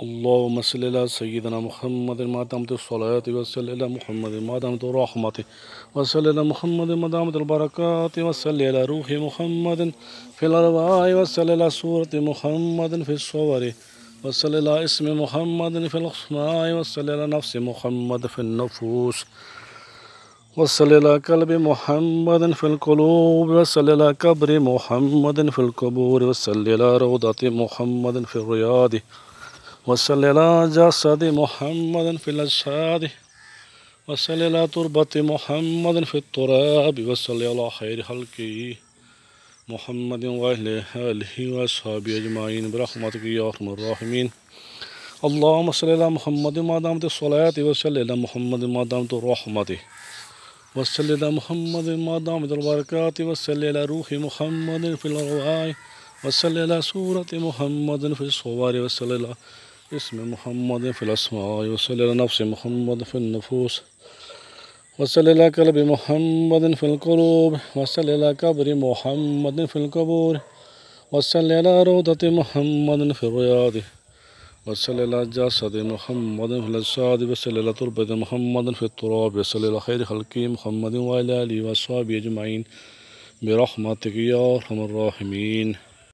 اللهم صل على سيدنا محمد ما دامت الصلاة وصل على محمد ما دامت الرحمة وصل على محمد ما دامت البركات وصل على روح محمد في الأرواح وصل على سورة محمد في الصور وصل على اسم محمد في الأسماء وصل على نفس محمد في النفوس وصل على قلب محمد في القلوب وصل على قبر محمد في القبور وصل على روضة محمد في الرياض وصل على جسد محمد في الأجساد وصل على تربة محمد في التراب وصل على خير خلقه محمد وأهل آله وأصحابه أجمعين برحمتك يا أرحم الراحمين. اللهم صل على محمد ما دامت الصلاة وصل على محمد ما دامت الرحمة وصل على محمد ما دامت البركات وصل على روح محمد في الأرواح وصل على سورة محمد في الصور وصل على اسم محمد في الأسماء وصل على نفس محمد في النفوس وصل على قلب محمد في القلوب وصل على قبر محمد في القبور وصل على روضة محمد في الرياض وصل على جسد محمد في الأجساد وصل على تربة محمد في التراب وصل على خير خلقه محمد وعلى آله وأصحابه أجمعين برحمتك يا أرحم الراحمين.